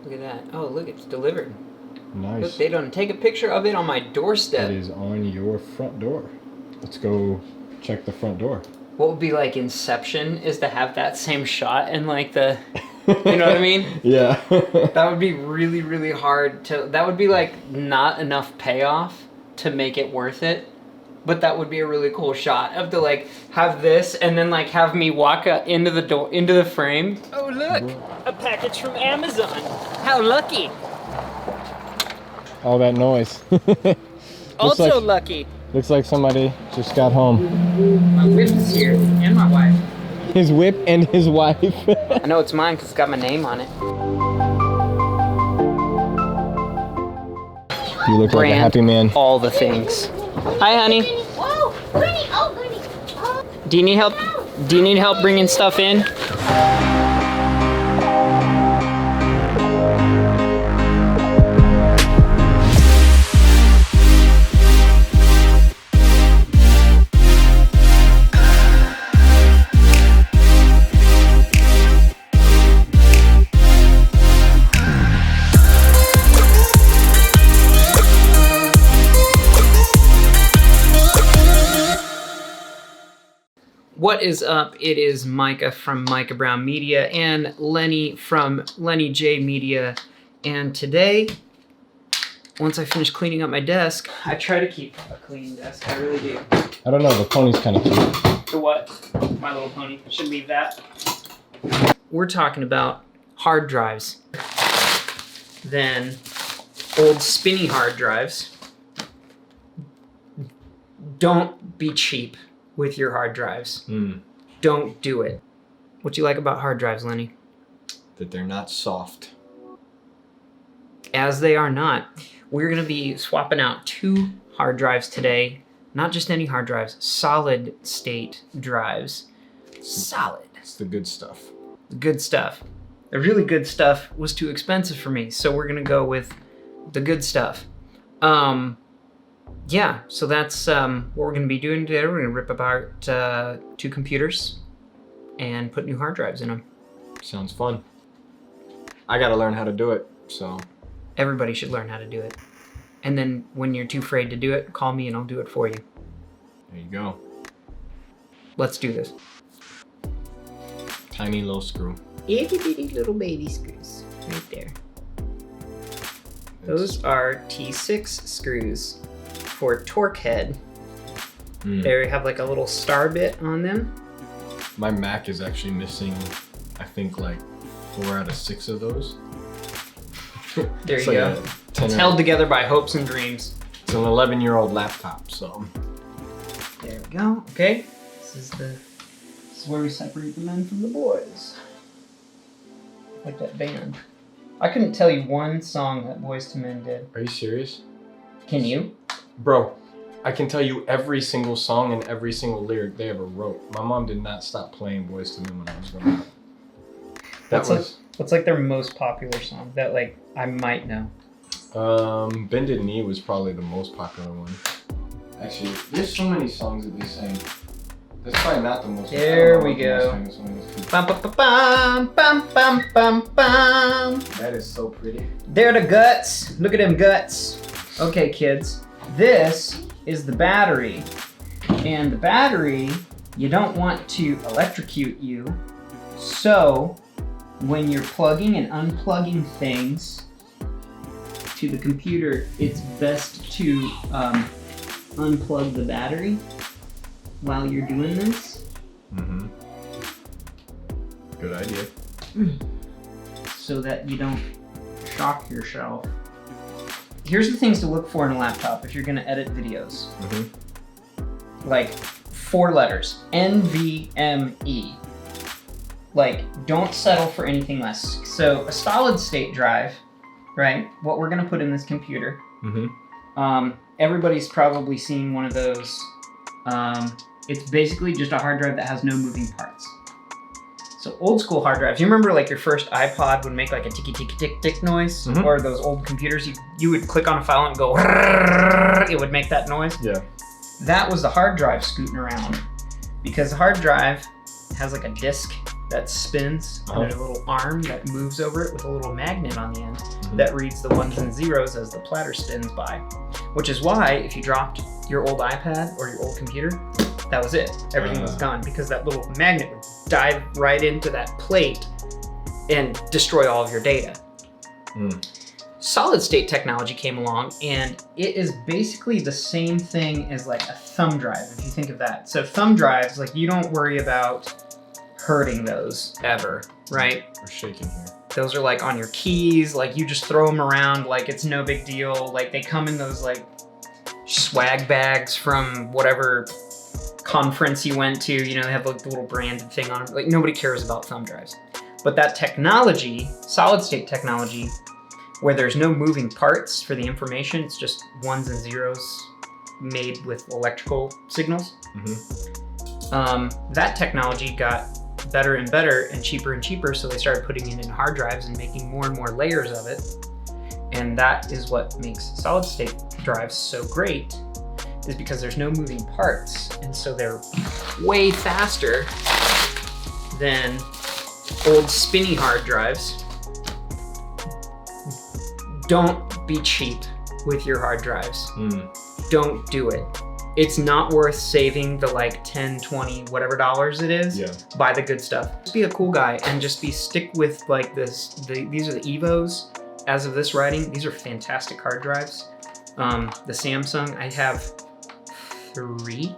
Look at that. Oh, look, it's delivered. Nice. Look, they don't take a picture of it on my doorstep. It is on your front door. Let's go check the front door. What would be like Inception is to have that same shot and like the, you know what I mean? Yeah. That would be really, really hard to, that would be like not enough payoff to make it worth it. But that would be a really cool shot of to like have this and then like have me walk into the door, into the frame. Oh look, a package from Amazon. How lucky. All that noise. Also lucky. Looks like somebody just got home. My whip is here, and my wife. His whip and his wife. I know it's mine because it's got my name on it. You look like a happy man. All the things. Hi, honey. Whoa, Granny, oh, Granny. Oh. Do you need help? Do you need help bringing stuff in? What is up? It is Micah from Micah Brown Media and Lenny from Lenny J Media. And today, once I finish cleaning up my desk, I try to keep a clean desk. I really do. I don't know, the pony's kind of cute. The what? My Little Pony. Should leave that. We're talking about hard drives. Then old spinny hard drives. Don't be cheap with your hard drives. Don't do it. What do you like about hard drives, Lenny? That they're not soft. As they are not. We're gonna be swapping out 2 hard drives today. Not just any hard drives, solid state drives. Solid. It's the good stuff. The good stuff. The really good stuff was too expensive for me, so we're gonna go with the good stuff. Yeah, so that's what we're going to be doing today. We're going to rip apart 2 computers and put new hard drives in them. Sounds fun. I got to learn how to do it, so. Everybody should learn how to do it. And then when you're too afraid to do it, call me and I'll do it for you. There you go. Let's do this. Tiny little screw. Itty bitty little baby screws. Right there. Those are T6 screws for torque head. They have like a little star bit on them. My Mac is actually missing, I think, like 4 out of 6 of those. There you go. It's held together by hopes and dreams. It's an 11-year-old laptop, so. There we go. Okay. This is where we separate the men from the boys. Like that band. I couldn't tell you one song that Boys to Men did. Are you serious? Can you? Bro, I can tell you every single song and every single lyric they ever wrote. My mom did not stop playing Boys to Men when I was growing up. What's like their most popular song that like I might know? Bended Knee was probably the most popular one. Actually, there's so many songs that they sang. That's probably not the most. There we go. Bum, bum, bum, bum, bum, bum, bum. That is so pretty. They're the guts. Look at them guts. Okay, kids. This is the battery. And the battery, you don't want to electrocute you. So, when you're plugging and unplugging things to the computer, it's best to unplug the battery while you're doing this. Good idea. So that you don't shock yourself. Here's the things to look for in a laptop if you're gonna edit videos. Like 4 letters, NVMe. Like, don't settle for anything less. So a solid state drive, right? What we're gonna put in this computer. Everybody's probably seen one of those. It's basically just a hard drive that has no moving parts. So old school hard drives, you remember like your first iPod would make like a ticky ticky tick tick noise? Or those old computers, you would click on a file and go, it would make that noise? Yeah. That was the hard drive scooting around. Because the hard drive has like a disk that spins, and there's a little arm that moves over it with a little magnet on the end that reads the ones and zeros as the platter spins by. Which is why if you dropped your old iPad or your old computer, that was it. Everything was gone because that little magnet would dive right into that plate and destroy all of your data. Solid state technology came along, and it is basically the same thing as like a thumb drive, if you think of that. So thumb drives, like you don't worry about hurting those ever, right? We're shaking here. Those are like on your keys, like you just throw them around like it's no big deal. Like they come in those like swag bags from whatever conference you went to, you know, they have like the little branded thing on them. Like nobody cares about thumb drives. But that technology, solid state technology, where there's no moving parts for the information, it's just ones and zeros made with electrical signals. That technology got better and better and cheaper, so they started putting it in hard drives and making more and more layers of it. And that is what makes solid state drives so great, is because there's no moving parts, and so they're way faster than old spinny hard drives. Don't be cheap with your hard drives. Don't do it. It's not worth saving the like 10, 20, whatever dollars it is. Buy the good stuff. Just be a cool guy and just stick with like this. These are the Evos. As of this writing, these are fantastic hard drives. The Samsung, I have 3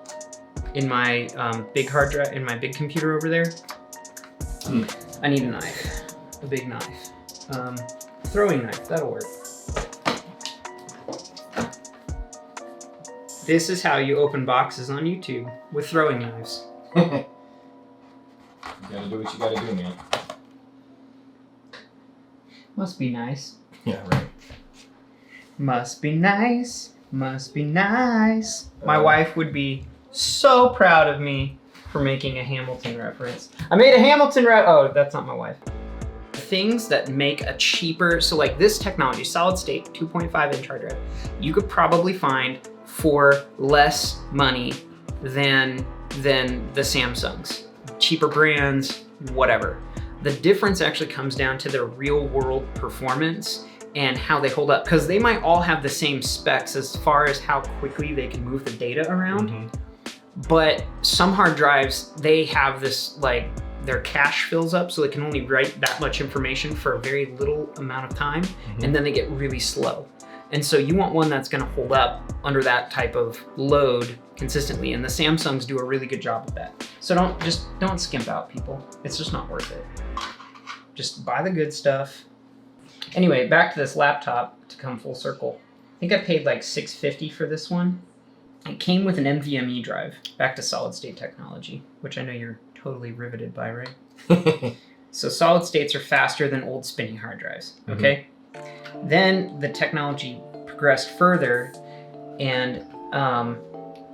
in my big hard drive, in my big computer over there. I need a knife, a big knife. Throwing knife, that'll work. This is how you open boxes on YouTube, with throwing knives. You gotta do what you gotta do, man. Must be nice. Yeah, right. Must be nice, must be nice. My wife would be so proud of me for making a Hamilton reference. I made a Hamilton oh, that's not my wife. Things that make a cheaper, so like this technology, solid state, 2.5 inch hard drive, you could probably find for less money than the Samsungs. Cheaper brands, whatever. The difference actually comes down to their real world performance and how they hold up, because they might all have the same specs as far as how quickly they can move the data around. But some hard drives, they have this like, their cache fills up, so they can only write that much information for a very little amount of time, and then they get really slow. And so you want one that's gonna hold up under that type of load consistently, and the Samsungs do a really good job of that. So don't skimp out, people. It's just not worth it. Just buy the good stuff. Anyway, back to this laptop to come full circle. I think I paid like $650 for this one. It came with an NVMe drive, back to solid state technology, which I know you're totally riveted by, right? So solid states are faster than old spinning hard drives, okay? Then the technology progressed further, and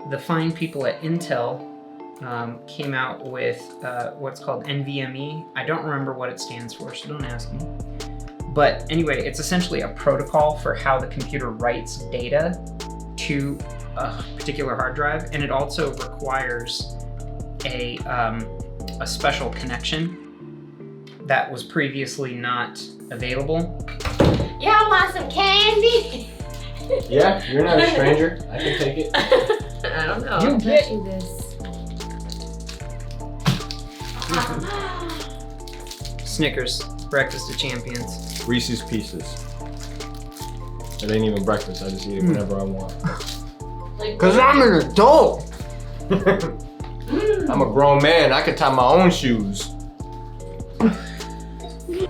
the fine people at Intel came out with what's called NVMe. I don't remember what it stands for, so don't ask me. But anyway, it's essentially a protocol for how the computer writes data to a particular hard drive, and it also requires a special connection that was previously not available. Y'all want some candy? Yeah, you're not a stranger. I can take it. I don't know. You get you this. Snickers, breakfast of champions. Reese's Pieces. It ain't even breakfast. I just eat it whenever I want. Cause I'm an adult. I'm a grown man. I can tie my own shoes.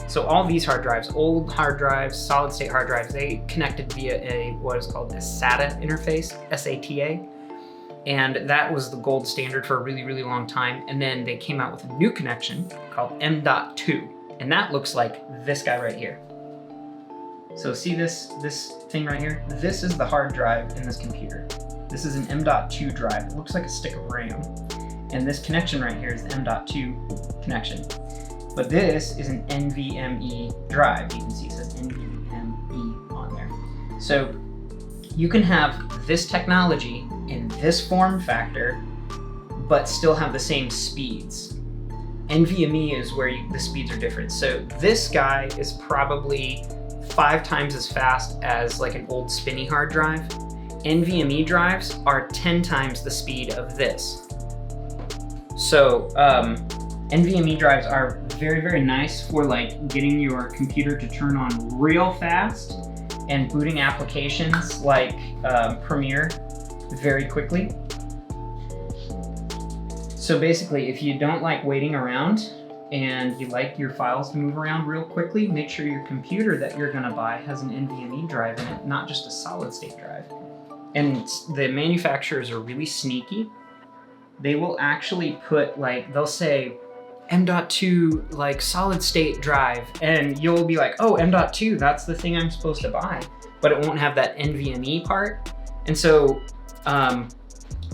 So all these hard drives, old hard drives, solid state hard drives, they connected via what is called a SATA interface, SATA. And that was the gold standard for a really, really long time. And then they came out with a new connection called M.2. And that looks like this guy right here. So see this thing right here? This is the hard drive in this computer. This is an M.2 drive. It looks like a stick of RAM. And this connection right here is the M.2 connection. But this is an NVMe drive. You can see it says NVMe on there. So you can have this technology in this form factor, but still have the same speeds. NVMe is where the speeds are different. So this guy is probably 5 times as fast as like an old spinny hard drive. NVMe drives are 10 times the speed of this. So NVMe drives are very, very nice for like getting your computer to turn on real fast and booting applications like Premiere very quickly. So basically, if you don't like waiting around and you like your files to move around real quickly, make sure your computer that you're gonna buy has an NVMe drive in it, not just a solid state drive. And the manufacturers are really sneaky. They will actually put like, they'll say M.2 like solid state drive, and you'll be like, oh, M.2, that's the thing I'm supposed to buy. But it won't have that NVMe part. And so,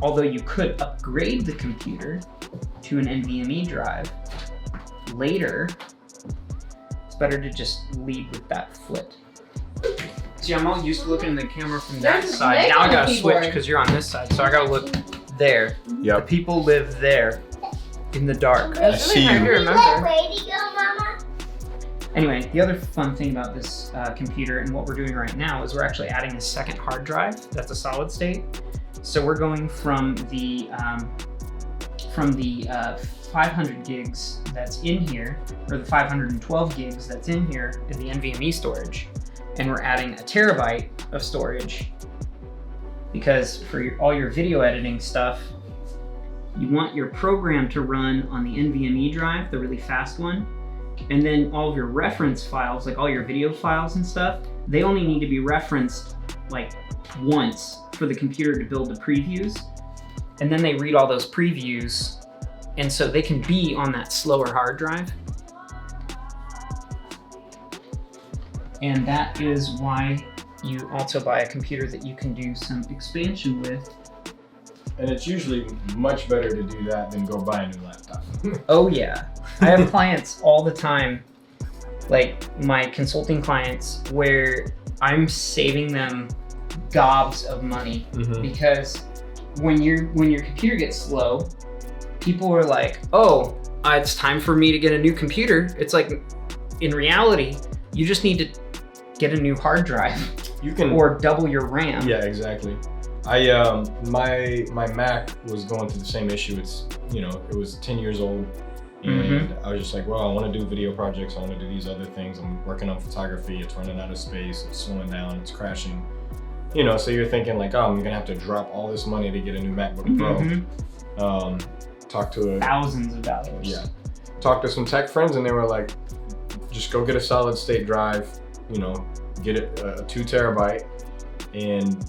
although you could upgrade the computer to an NVMe drive later, it's better to just lead with that flip. See, I'm all used to looking in the camera from that side. Now I gotta switch because you're on this side, so I gotta look there. Yep. The people live there in the dark. I see you. Anyway, the other fun thing about this computer and what we're doing right now is we're actually adding a second hard drive that's a solid state. So we're going from the 500 gigs that's in here, or the 512 gigs that's in here in the NVMe storage, and we're adding a terabyte of storage because for all your video editing stuff, you want your program to run on the NVMe drive, the really fast one, and then all of your reference files, like all your video files and stuff, they only need to be referenced like once for the computer to build the previews, and then they read all those previews, and so they can be on that slower hard drive. And that is why you also buy a computer that you can do some expansion with. And it's usually much better to do that than go buy a new laptop. Oh yeah, I have clients all the time, like my consulting clients, where I'm saving them gobs of money because when your computer gets slow, people are like, oh, it's time for me to get a new computer. It's like, in reality, you just need to get a new hard drive. You can, or double your RAM. Yeah, exactly. My Mac was going through the same issue. It's, it was 10 years old, and I was just like, well, I want to do video projects. I want to do these other things. I'm working on photography. It's running out of space. It's slowing down. It's crashing. So you're thinking like, oh, I'm gonna have to drop all this money to get a new MacBook Pro. Talk to thousands of dollars. Yeah. Talk to some tech friends, and they were like, just go get a solid state drive. Get it a 2 terabyte, and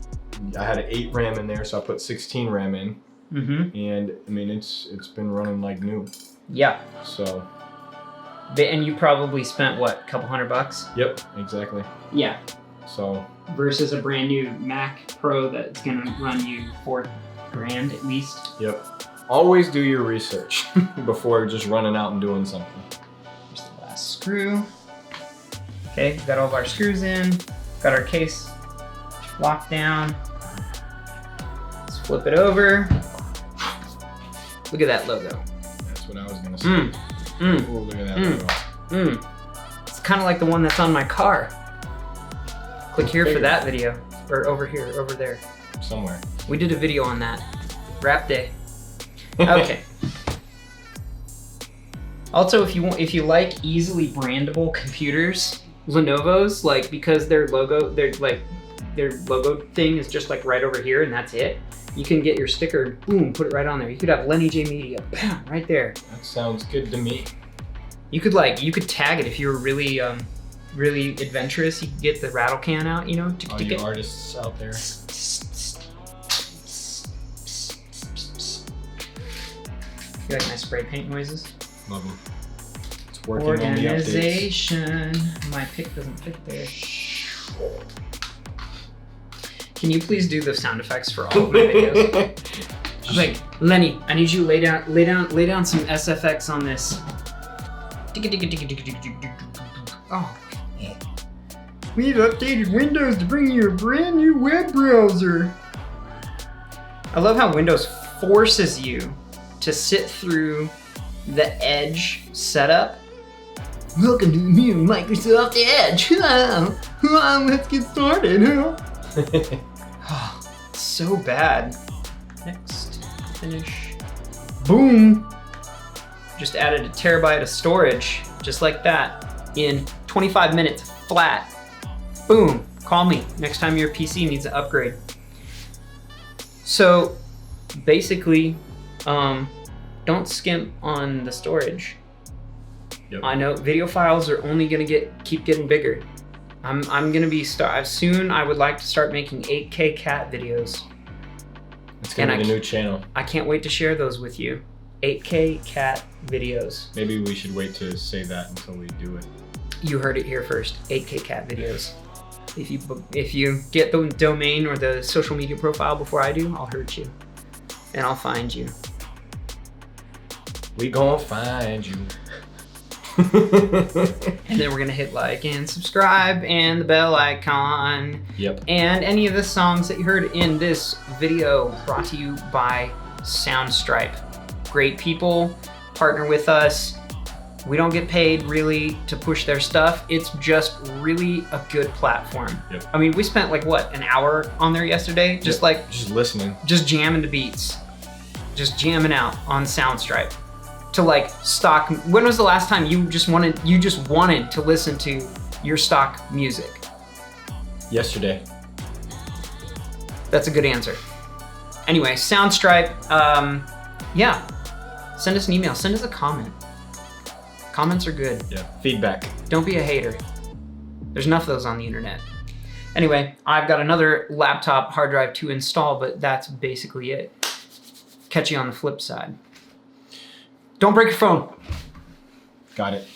I had an 8 RAM in there, so I put 16 RAM in, and I mean it's been running like new. Yeah. So. And you probably spent what, a couple $100? Yep, exactly. Yeah. So. Versus a brand new Mac Pro that's gonna run you $4,000 at least. Yep. Always do your research before just running out and doing something. Here's the last screw. Okay, got all of our screws in, got our case locked down. Let's flip it over. Look at that logo. That's what I was gonna say. Ooh, look at that logo. It's kind of like the one that's on my car. Click here for that video, or over here, over there. Somewhere. We did a video on that. Wrap day. Okay. Also, if you like easily brandable computers, Lenovo's, like, because their logo thing is just like right over here and that's it. You can get your sticker, boom, put it right on there. You could have Lenny J Media, bam, right there. That sounds good to me. You could tag it if you were really really adventurous. You could get the rattle can out, All you artists out there. You like my spray paint noises? Love them. It's working on the Organization. My pick doesn't fit there. Can you please do the sound effects for all of my videos? I'm like, Lenny, I need you to lay down some SFX on this. Oh. We've updated Windows to bring you a brand new web browser. I love how Windows forces you to sit through the Edge setup. Welcome to the new Microsoft Edge. Let's get started. So bad. Next, finish. Boom. Just added a terabyte of storage, just like that, in 25 minutes flat. Boom. Call me next time your PC needs an upgrade. So basically, don't skimp on the storage. Yep. I know video files are only gonna keep getting bigger. I'm gonna be soon. I would like to start making 8K cat videos. It's gonna be the new channel. I can't wait to share those with you. 8K cat videos. Maybe we should wait to say that until we do it. You heard it here first. 8K cat videos. If you get the domain or the social media profile before I do, I'll hurt you, and I'll find you. We gonna find you. And then we're gonna hit like and subscribe and the bell icon. Yep. And any of the songs that you heard in this video brought to you by Soundstripe. Great people, partner with us. We don't get paid really to push their stuff. It's just really a good platform. Yep. I mean, we spent like what, an hour on there yesterday? Just listening. Just jamming to beats. Just jamming out on Soundstripe. To like stock. When was the last time you just wanted to listen to your stock music? Yesterday. That's a good answer. Anyway, Soundstripe, yeah. Send us an email, send us a comment. Comments are good. Yeah, feedback. Don't be a hater. There's enough of those on the internet. Anyway, I've got another laptop hard drive to install, but that's basically it. Catch you on the flip side. Don't break your phone. Got it.